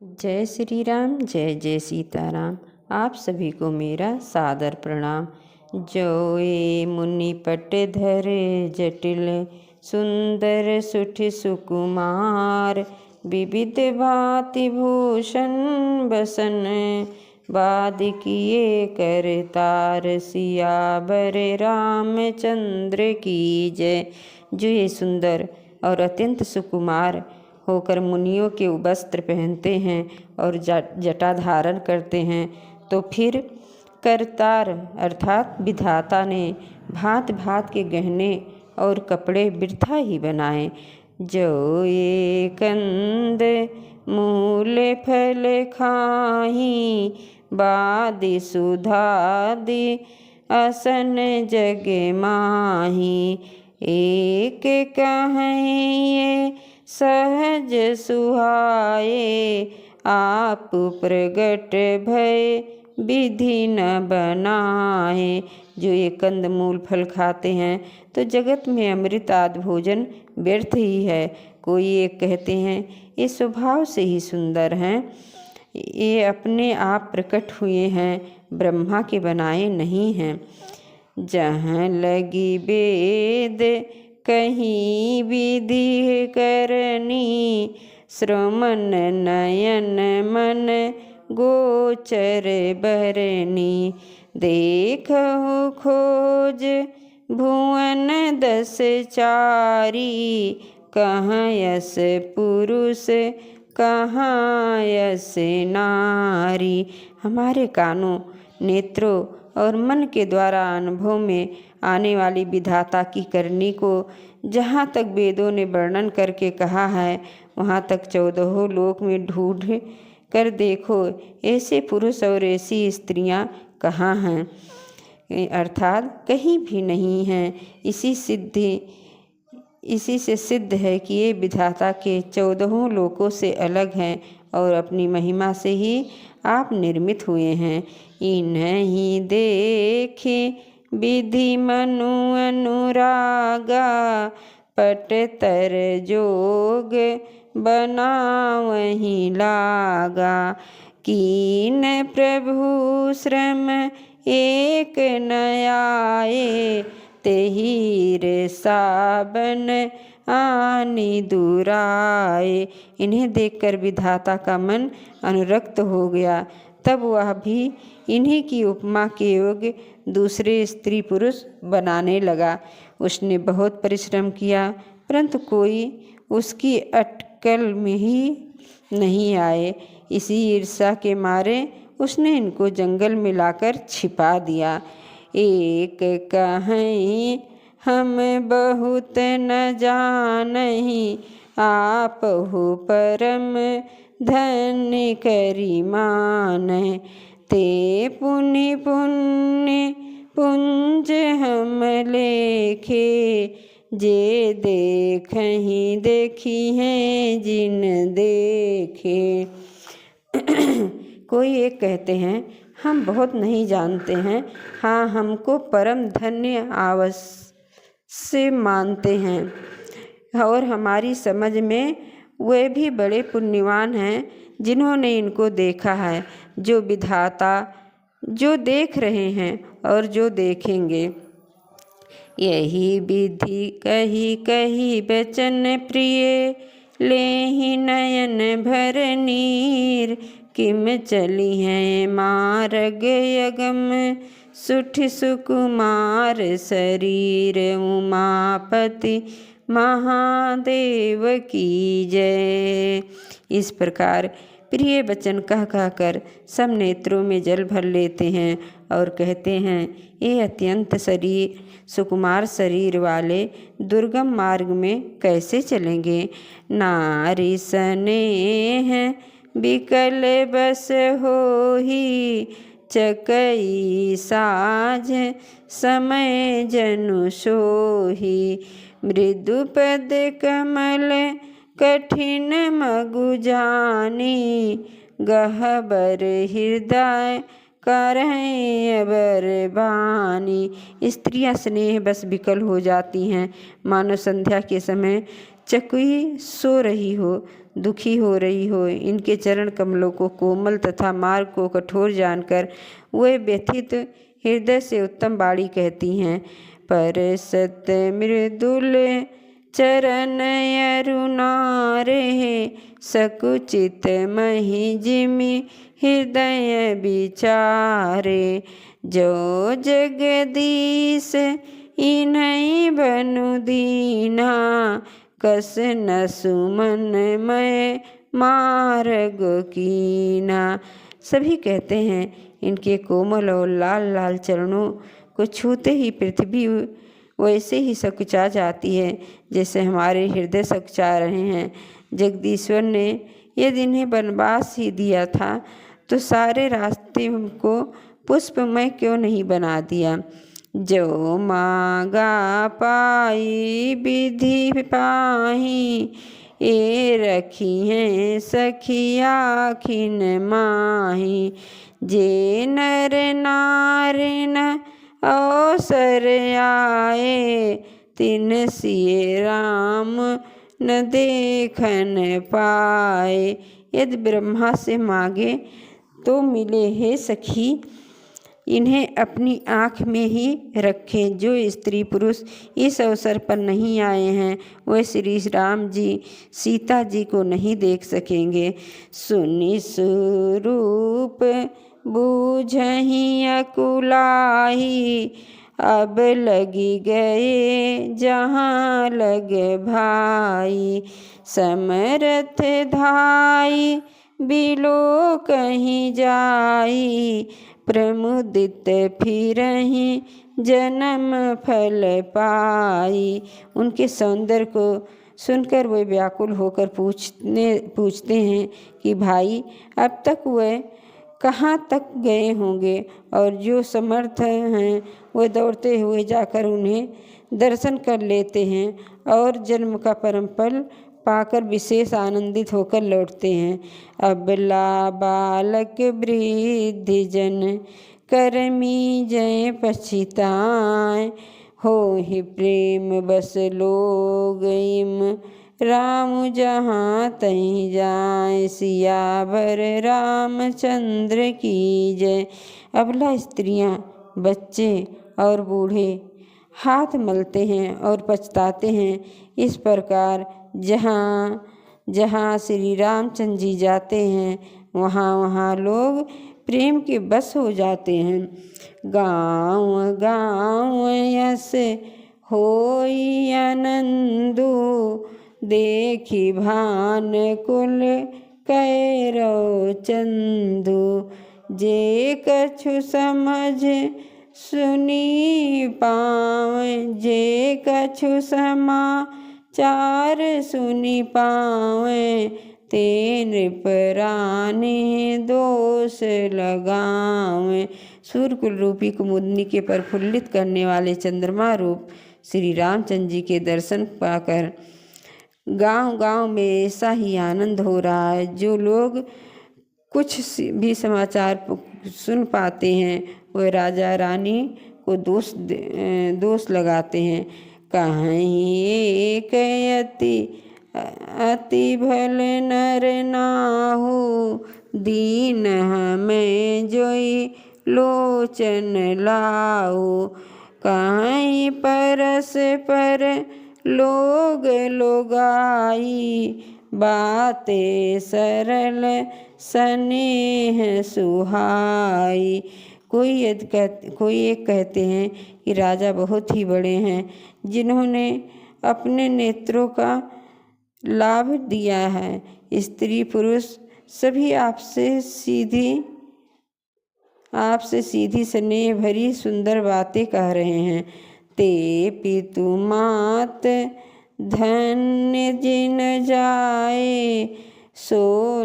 जय श्री राम, जय जय सीताराम। आप सभी को मेरा सादर प्रणाम। जो ये मुनि पट धरे जटिल, सुंदर सुठ सुकुमार, विविध भांति भूषण बसन, बाद किए करतार, सियावर रामचंद्र की जय। जो ये सुंदर और अत्यंत सुकुमार होकर मुनियों के वस्त्र पहनते हैं और जटा धारण करते हैं, तो फिर करतार अर्थात विधाता ने भांत भांत के गहने और कपड़े वृथा ही बनाए। जो ये कंद मूल फल खाही, बादि सुधादि असन जग माही, एक कहें सहज सुहाए, आप प्रगट भय विधि न बनाए। जो ये कंद मूल फल खाते हैं तो जगत में अमृत आदि भोजन व्यर्थ ही है। कोई एक कहते हैं ये स्वभाव से ही सुंदर हैं, ये अपने आप प्रकट हुए हैं, ब्रह्मा के बनाए नहीं हैं। जहाँ लगी वेद कहीं विधि करनी, श्रमण नयन मन गोचर बरनी, देखहु खोज भुवन दस चारी, कहाँ यस पुरुष कहाँ यस नारी। हमारे कानों, नेत्रों और मन के द्वारा अनुभव में आने वाली विधाता की करनी को जहाँ तक वेदों ने वर्णन करके कहा है, वहाँ तक 14 लोक में ढूंढ कर देखो, ऐसे पुरुष और ऐसी स्त्रियाँ कहाँ हैं, अर्थात कहीं भी नहीं हैं। इसी से सिद्ध है कि ये विधाता के 14 लोकों से अलग हैं और अपनी महिमा से ही आप निर्मित हुए हैं। इन्हीं देखे विधि मनु अनुरागा, पट तर जोग बनावहीं लागा, कीन प्रभु श्रम एक न आए, तेहि रे साबन आनी दुराए। इन्हें देखकर विधाता का मन अनुरक्त हो गया, तब वह भी इन्हीं की उपमा के योग्य दूसरे स्त्री पुरुष बनाने लगा। उसने बहुत परिश्रम किया, परंतु कोई उसकी अटकल में ही नहीं आए। इसी ईर्ष्या के मारे उसने इनको जंगल में लाकर छिपा दिया। एक कहें हम बहुत न जानहीं, आप हो परम धन्य करी मानह, ते पुण्य पुण्य पुंज हम लेखे, जे देखहीं देखी हैं जिन देखे। कोई एक कहते हैं हम बहुत नहीं जानते हैं, हाँ हमको परम धन्य अवश्य मानते हैं, और हमारी समझ में वे भी बड़े पुण्यवान हैं जिन्होंने इनको देखा है। जो विधाता जो देख रहे हैं और जो देखेंगे, यही विधि कही कही बचन प्रिय, लेहि नयन भर नीर, किम चली हैं मार्ग यगम, सुठ सुकुमार शरीर, उमापति महादेव की जय। इस प्रकार प्रिय वचन कह कहकर सब नेत्रों में जल भर लेते हैं और कहते हैं ये अत्यंत सुकुमार शरीर वाले दुर्गम मार्ग में कैसे चलेंगे। नारी स्नेह विकल बस होही, चकई साझ समय जनु सोही, मृदु पद कमल कठिन मगु जानी, गहबर हृदय करें अबर बानी। स्त्रियां स्नेह बस विकल हो जाती हैं, मानो संध्या के समय चकुई सो रही हो, दुखी हो रही हो। इनके चरण कमलों को कोमल तथा मार्ग को कठोर जानकर वे व्यथित हृदय से उत्तम बाणी कहती हैं। पर सत मृदुल चरण अरुणारे, सकुचित महि जिमि हृदय विचारे। जो जगदीश इन्हीं बनु दीना, कस न सुमन मैं मार्ग कीना। सभी कहते हैं इनके कोमल और लाल लाल चरणों को छूते ही पृथ्वी वैसे ही सकुचा जाती है जैसे हमारे हृदय सकुचा रहे हैं। जगदीश्वर ने यदि इन्हें वनवास ही दिया था तो सारे रास्ते को पुष्पमय क्यों नहीं बना दिया। जो मांगा पाई विधि पाही, ए रखी हैं सखिया खिन माही। जे नर नारिन अवसर आए, तिन सिय राम न देखन पाए। यदि ब्रह्मा से मांगे तो मिले। हे सखी, इन्हें अपनी आँख में ही रखें। जो स्त्री पुरुष इस अवसर पर नहीं आए हैं वे श्री राम जी सीता जी को नहीं देख सकेंगे। सुनि स्वरूप बूझहि अकुलाही, अब लगी गए जहाँ लगे भाई। समरथ धाई बिलो कहीं जाई, प्रमुदित फिरहि जन्म फल पाई। उनके सौंदर्य को सुनकर वे व्याकुल होकर पूछते हैं कि भाई अब तक वे कहाँ तक गए होंगे। और जो समर्थ हैं वे दौड़ते हुए जाकर उन्हें दर्शन कर लेते हैं और जन्म का परम फल पाकर विशेष आनंदित होकर लौटते हैं। अबला बालक वृद्ध जन करमी जय पछिताए, हो ही प्रेम बस लोग इम राम जहाँ तहीं जाए। सियावर रामचंद्र की जय। अबला स्त्रियां, बच्चे और बूढ़े हाथ मलते हैं और पछताते हैं। इस प्रकार जहाँ जहाँ श्री रामचंद्र जी जाते हैं वहाँ वहाँ लोग प्रेम के बस हो जाते हैं। गाँव गाँव यस होई आनंदो, देखी भान कुल कैरो चंदू। जे कछु समझ सुनी पावे, जे कछु समाचार सुनी पावे। ते नृपरानी दोष लगावे। सूर्यकुल रूपी कुमुदनी के प्रफुल्लित करने वाले चंद्रमा रूप श्री रामचंद्र जी के दर्शन पाकर गांव गांव में ऐसा ही आनंद हो रहा है। जो लोग कुछ भी समाचार सुन पाते हैं वह राजा रानी को दोष लगाते हैं। कहीं एक अति भल नर नाहु, दीन हमें जोई लोचन लाओ। कहीं परस पर लोग लोगाई, बातें सरल स्नेह सुहाई। कोई एक कहते हैं कि राजा बहुत ही बड़े हैं जिन्होंने अपने नेत्रों का लाभ दिया है। स्त्री पुरुष सभी आपसे सीधी स्नेह भरी सुंदर बातें कह रहे हैं। ते पितु मात धन्य जिन जाए, सो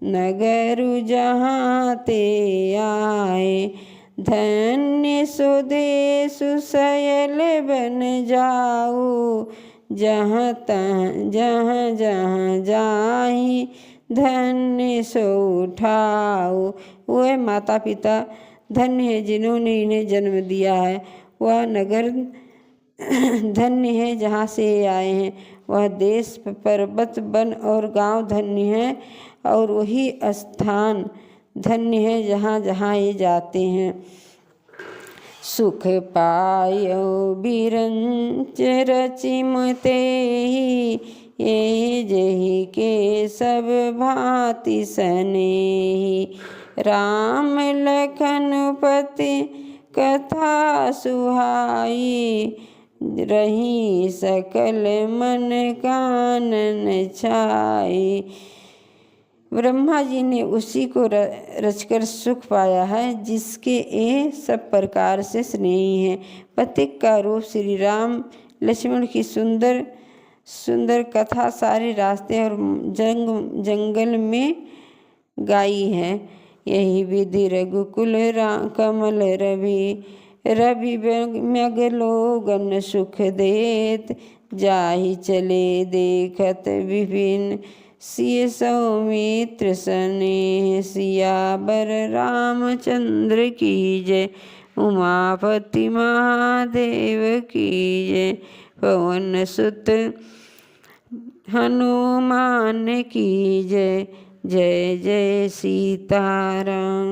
नगरु जहाँ ते आए। धन्य सो देशु सयल बन जाऊ, जहाँ जहाँ जाहि धन्य सो उठाओ। वह माता पिता धन्य है जिन्होंने इन्हें जन्म दिया है। वह नगर धन्य है जहाँ से आए हैं। वह देश पर्वत वन और गांव धन्य है, और वही स्थान धन्य है जहाँ जहाँ ये जाते हैं। सुख पायो बिरंच रचिमते ही, ये जही के सब भांति सनेही। राम लखन पति कथा सुहाई, रही सकल मन कानन छाई। ब्रह्मा जी ने उसी को रचकर सुख पाया है जिसके ये सब प्रकार से स्नेही है। पथिक का रूप श्री राम लक्ष्मण की सुंदर सुंदर कथा सारे रास्ते और जंगल में गाई है। यही विधि रघुकुल कमल रवि मगलोगन सुख देत, जाहि चले देखत विभिन्न सिय सौमित्र स्नेह। सियावर रामचंद्र की जय, उमापति महादेव की जय। पवन सुत हनुमान की जय, जय जय सीताराम।